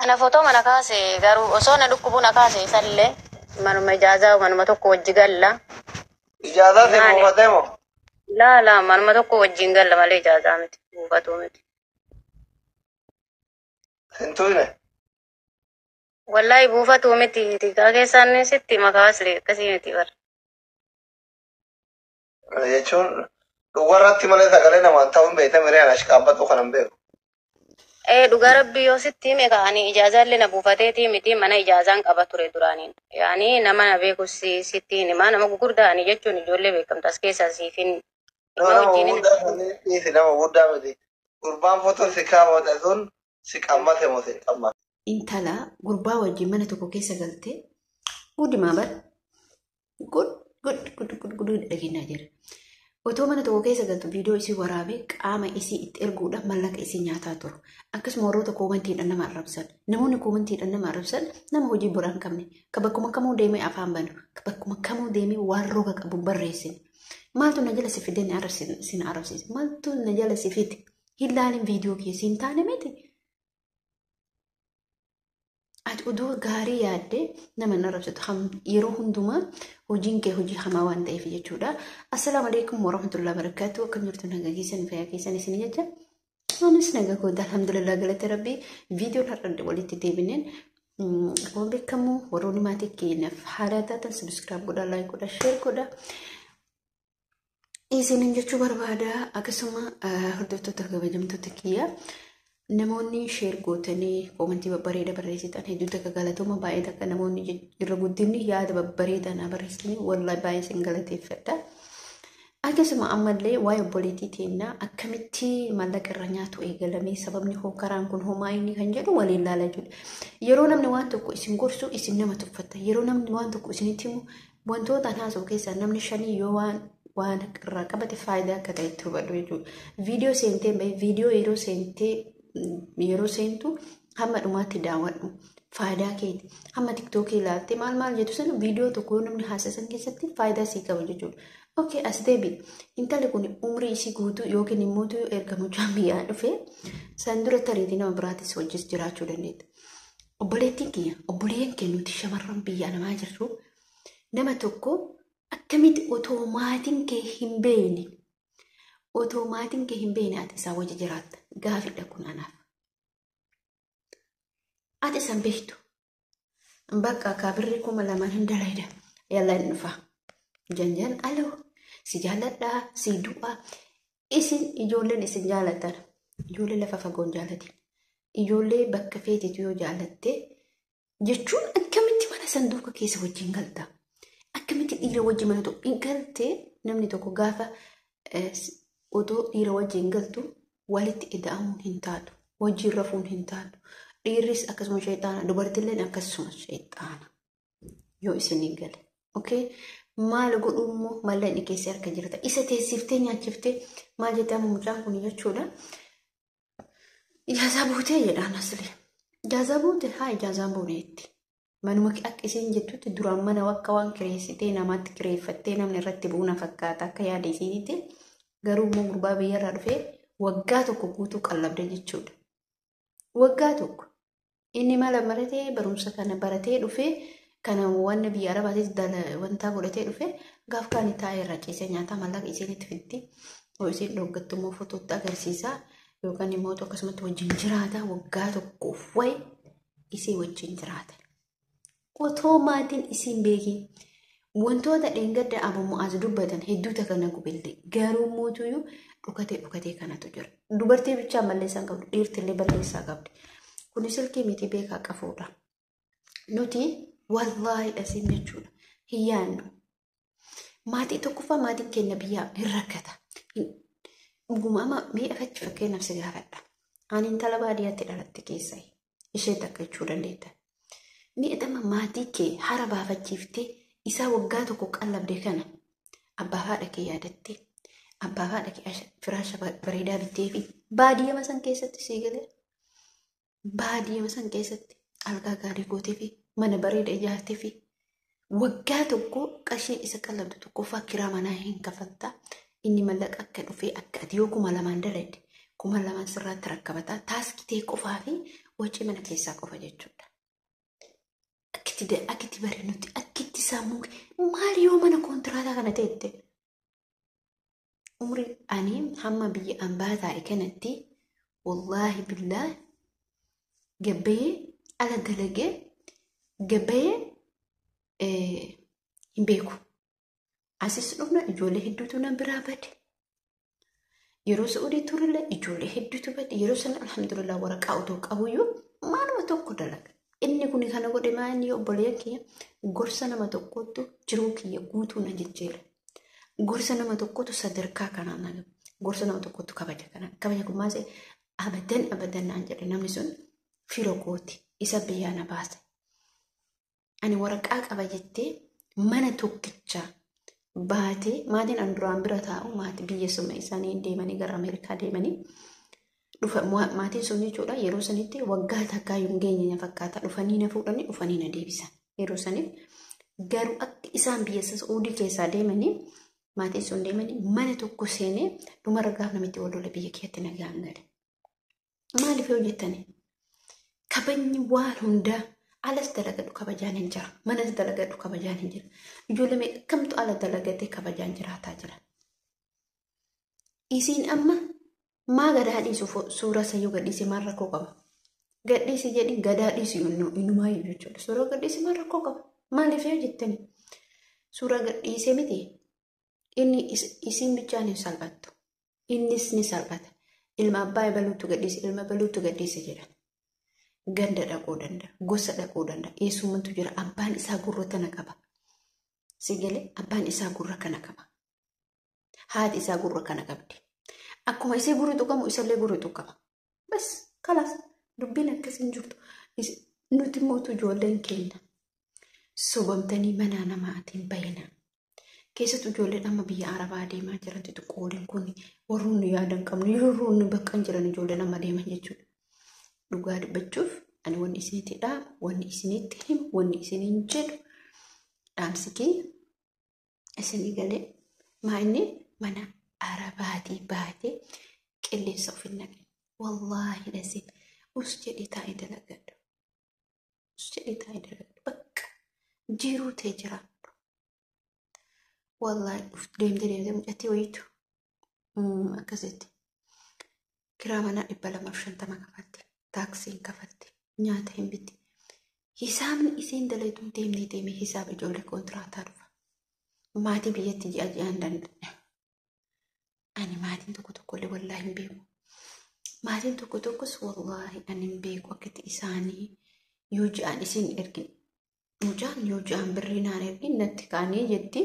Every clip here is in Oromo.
Ana foto mana kaase garuu osoo na dhukkubu na kaase sallee manuma ijaazaa manuma tokko wajji galla. Ijaazaa ta'e buufatee moo? La manuma tokko wajjin galla malee ijaazaa miti buufatuu miti. Hin tuyne. Wallahi buufatuu miti tikaa keessaan sitti makaaslee akkasii miti bara. Jechuun dhugarratti malee sagalee namaan ta'uun beektaa mireen ashqaabbatu kanan beeku. Dhugaa rabbii yoo sitti hime ka'anii ijaazaallee na buufateetii miti mana ijaazaan qaba ture duraaniin. Yaani nama na beeku sitti hima nama gurguddaani jechuun ijoollee beekamtas keessaa siifin. Nama guddaa miti. Gurbaan fotoon si kaawwate sun si qammate moo si qammate? Intala gurbaa wajjin mana tokko keessa galtee guddimaa bar gud dhaginaa jira. Otoo mana tokko keessa galtu viidiyoo isii waraabee qaama isii itti erguudhaan mallaqa isii nyaataa turu. Akkasuma warroota koomantiidhaan nama arrabsan. Namoonni koomantiidhaan nama arrabsan nama hojii biraan qabne. Ka bakkuma kamuu deemee afaan banu. Ka bakkuma kamuu deemee waan roga qabu barreessine. Maaltu na jala si fidee sin arrabsiise? Maaltu na jala si fide? Hilaalin viidiyoo keessi hin taane miti. Ati oduu gaarii yaaddee nama hin arrabsatu yeroo hundumaa hojiin kee hojii hamaa waan ta'eef jechuudha. Assalaamu alaikum warahmatullahi wabarakatuh. Akkam jirtu nagaa keessan fayyaa keessan isin jecha. Anis nagaa kooda alhamdulillah galata rabbii viidiyoon har'a walitti deebineen akkuma beekamu warroonni maatii keenyaaf haala taatan subscribe godhaa like godhaa share godhaa. Isinin jechuu barbaada akkasuma hordoftoota kabajamtoota kiyyaa. Namoonni share gootanii koomentii babbareeda barreessitan hedduutu akka galatoomaa baay'ee takka namoonni irra guddinni yaada babbareedaa na barreessanii wallahi baay'ee sin galateeffadha. Akkasuma ammallee waa'ee obboleettii teennaa akkamitti maallaqa irra nyaatu eegalamee sababni hookaraan kun homaa inni kan jedhu waliin ilaalaa jiru. Yeroo namni waan tokko isin gorsu isin nama tuffatta. Yeroo namni waan tokko isinitti himu wantoota haasa'u keessaa namni shanii yoo waan irraa qabate faayidaa akka ta'etti hubadhu jechuudha. Viidiyoo seentee bahe viidiyoo yeroo seentu hamma dhumaatti daawwadhu faayidaa keeti hamma tiktookii ilaalte maal jettu sana viidiyoo tokko namni haasasan keessatti faayidaa sii qaba jechuudha. Okay, as deebi intalli kun umrii isii guutuu yookiin immoo erga mucaan biyyaa dhufe san dura tariitii nama biraatis wajjis jiraachuu dandeetta. Obboleettiin kiyya obboleen kee nuti shamarran biyyaa namaa jirru nama tokko akkamitti otoo maatiin kee hin beekne ati isaa wajji jiraatta gaafidha kun anaaf. Ati san beektu bakka kaabirri 2000 hin dalayda yalla hin dhufa janjan aloo si jaaladhaa si du'aa isin ijoolleen isin jaalatan ijoollee lafa fagoon jaalatin ijoollee bakka feetitu yoo jaalatte jechuun akkamitti mana sanduuqa keessa wajjin galta akkamitti dhiira wajjin mana tokko hin galtee namni tokko gaafa otoo dhiira wajjin galtu walitti ida'amuun hin taatu wajjin rafuun hin taatu dhiirris akkasuma sheexaana dubartilleen akkasuma sheexaana yoo isin hin gale. Okay? Maal godhuummoo malleen keessa harka jirta isa teessiftee nyaachiftee maal jedhamu mucaan kun jechuudha. Ijaazaa buutee jedhaan asli ijaazaa buute haa ijaazaan buuneetti manuma akka isin jettutti duraan mana wakka waan kireessitee namaatti kireeffattee namni irratti buuna fakkaata akka yaada isiinitti garuu immoo gurbaa biyyarraa dhufee waggaa tokko guutuu qallabde jechuudha. Waggaa tokko inni mala baratee barumsa kana baratee dhufee kana waan biyya arabaatis wanta godhatee dhufe gaaf kan taa'ee irra ciisee nyaata mallaqa isinitti fiddi oo isin dhoggattummoo fotootti agarsiisa yookaan immoo akkasumatti wajjin jiraata waggaa tokkoof wayi isii wajjin jiraata. Otoo maatiin isin beeki wantoota dheengadda abammoo as dubbatan hedduu takka na gubelle garuu mootuyyuu dhukatee kanatu jira. Dubartii bichaa balleessaa qabdu dhiirtillee balleessaa qabdi. Kun silkii miti beekaa qafuudha. Nuti wallahi asin jechuudha hin yaannu maatii tokkoffaa maatiin keenya biyyaa hin rakkata dhuguma mee afachi fakkeenyaaf si gaafadha ani intala baadiyyaatti dhalatte keessa ishee takka jechuu dandeetta mee dhama maatii kee hara baafachiiftee isaa waggaa tokko qallabde kana abbaa haadha kee yaadatte abbaa haadha kee firaasha bareedaa bittee fi baadiyyaa san keessatti sii galee baadiyyaa san keessatti algaa gaarii gootee fi mana bareeda ijaartee fi waggaa tokko qarshii isa qallabdu tokkoffaa kiraa manaa hin kafaltaa inni mallaqa akka dhufee akka ati yoo 2000 daladde 2000 sirraatti rakkabataa taaskitee qofaa fi wacii mana keessaa qofa jechuudha. Akkitti bare nuti akkitti sammuu maal yoo mana kontiraataa kana ta'etti umrii ani hamma biyya ambaa taa'e kanatti wallaahi billaahi gabbayee ala dalagee gabbayee hin beeku. Asis dhufna ijoollee hedduutu nan biraa bade. Yeroo Saa'udii turellee ijoollee hedduutu bade. Yeroo sana alhamdulillah waraqaa otoo qabuyyuu maaluma tokko dalaga. Inni kun kana godhe maanii obboleeyyan kiyya gorsa nama tokkotu jiruu kiyya guutuu na jijjiira. Gorsa nama tokkotu sadarkaa kanaan nagaba. Gorsa nama tokkotu kabaja kanaan. Kabaja kun maasee abadan naan jedhe namni sun firoo kooti isa biyyaa na baase. Ani waraqaa qaba jettee mana tokkichaa baatee maatiin an duraan bira taa'u maatii biyya summa isaanii deemanii gara Ameerikaa deemanii dhufa maatiin sun jechuudha yeroo sanitti waggaa takkaa yoo geenye fakkaata dhufanii na fuudhanii dhufanii na deebisan yeroo sanitti garuu akka isaan biyya Saa'udii keessaa deemanii maatiin sun deemanii mana tokko seenee dhuma ragaaf namitti wal biyya keetti nagaan gale. Maaliif hojjettanii? Kabajni waan hundaa alas dalagadhu kabajaan hin jira. Manas dalagadhu kabajaan hin jira. Ijoollee meeqamtu ala dalagatee kabajaan jiraataa jira. Isiin amma maa gadaa dhiisu suura sayyuu gadhiisee maal rakkoo qaba? Gadhiisi jedhi gadaa dhiisu innumaa jechuudha. Suura gadhiisee maal rakkoo qaba? Maaliif yoo jettani? Suura gadhiisee miti inni isiin bichaan hin salphattu. Innis ni salphata. Ilma abbaa baluutu gadhiise ilma baluutu gadhiise jedhan. Ganda dhaquu danda'a, gosa dhaquu danda'a. Eessumatu jira abbaan isaa gurra kana qaba. Sigalee abbaan isaa gurra kana qaba. Haati isaa gurra kana qabdi. Akkuma isee gurri tuqamu isallee gurri tuqama. Bas kalaas dubbiin akkas hin jirtu. Nuti mootu ijoolleen keenya sobamtanii mana namaatiin bayina. Keessattuu ijoolleen amma biyya Arabaa deemaa jiran xixiqqooliin kun warroonni yaadan qabnu yeroo inni bakka hin jiran ijoolleen amma deeman jechuudha. Dhugaa dubbachuuf ani wanni isinitti dhaamu, wanni isinitti himu, wanni isiniin jedhu dhaamsi kiyya isinii galee maa inni mana Arabaatii baatee qilleensa of hin naqne. Wallaahi dhasiin us jedhee taa'ee dalagadhu. Us jedhee taa'ee dalagadhu. Bakka jiruu ta'e jiraadhu. Wallaahi deemtee mucattii wayiitu akkasitti kiraa manaa 250 kafalte. Taaksiin kafalte. Nyaata hin bitti. Hisaabni isiin dalaytuun deemee hisaaba ijoollee kontiraataa dhufa. Maatii biyyatti ji'aan danda'e. Ani maatiin tokkollee wallaahi hin beeku. Maatiin tokkos wallaahi ani hin beeku akkatti isaanii yoo ji'aan isiin ergin. Mucaan yoo ji'aan birrii naan ergin natti kaanii jetti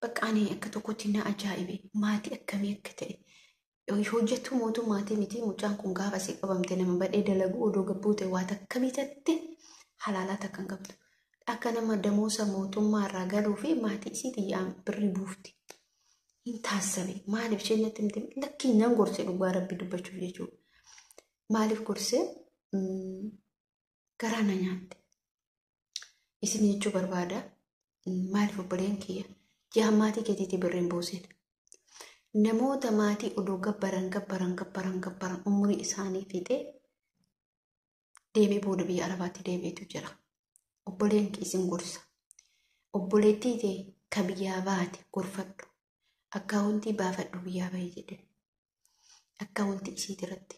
bakka ani akka tokkotti na ajaa'ibe maatii akkamii akka ta'e. Hojjetu mootummaatii miti mucaan kun gaafa si qabamte nama badhee dalaguu odoo gabbuute waa takka bitatte halaalaa takkan qabdu. Akka nama damoosa mootummaa irraa galuu fi maatii isii xiyyaan birri buufti. Hin taasifame maaliif isheen natti himte lakkii nan gorsee dhugaa rabbi dubbachuuf jechuudha. Maaliif gorsee garaa na nyaatte. Isin jechuu barbaada maaliif obboleen kiyya ji'a maatii keetiitii birriin buusin. Namoota maatii odoo gabbaran umurii isaanii fixee deemee booda biyya Arabaatti deebi'etu jira. Obboleen isin gorsa. Obboleettii ta'e ka biyyaa baate gorfadhu. Akkaawuntii baafadhu biyyaa bahee jedhe. Akkaawuntii isii irratti.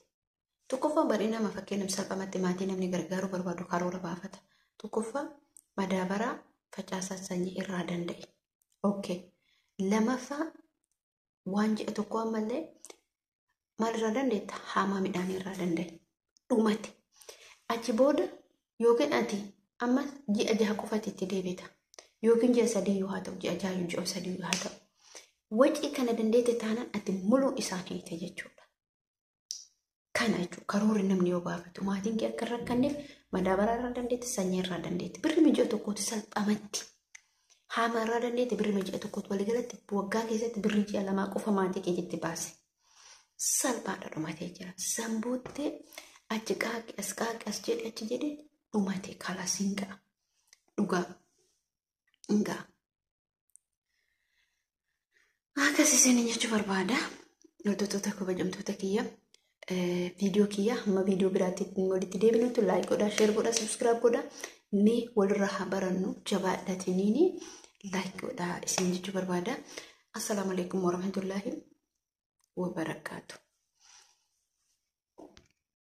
Tokkoffaa barii nama fakkeenyaaf salphamatti maatii namni gargaaru barbaadu karoora baafata. Tokkoffaa madaabaraa facaasaa sanyii irraa danda'e. Okay. Lamaffaa waan ji'a tokko ammallee maal irraa dandeetta? Haamaa midhaan irraa danda'e. Dhumate. Achi booda yookiin ati amma ji'a 6 qofatti itti deebita. Yookiin ji'a 3 yoo haa ta'u, ji'a 6 ji'a 3 yoo haa ta'u. Wacii kana dandeette taanaan ati muluu isaan hiite jechuudha. Kana jechuudha karoorri namni yoo baafatu maatiin kee akka rakkanneef madaabaraa irraa dandeette, sanyii irraa dandeette. Birri ji'a tokkotti salphamatti. Haama irraa dandeette birri ji'a tokkotti waliigalatti waggaa keessatti birri ji'a 2 qofa maatii keetitti baase. Salphaadha dhumatee jira. Sambuuttee achi qaaqi as jedhe achi jedhe dhumatee kalaas hin ga'a. Dhugaa hin ga'a. Akkas isin jechuu barbaada. Hordoftoota kabajamtoota kiyya viidiyoo kiyya amma viidiyoo biraatti walitti deebinutti laayik godhaa, sheer godhaa, subscribe godhaa. Mee walirraa haa barannu jabaadhatiniini laayik godhaa isin jechuu barbaada. Assalaamu alaikum warahmatullahi wabarakaatu.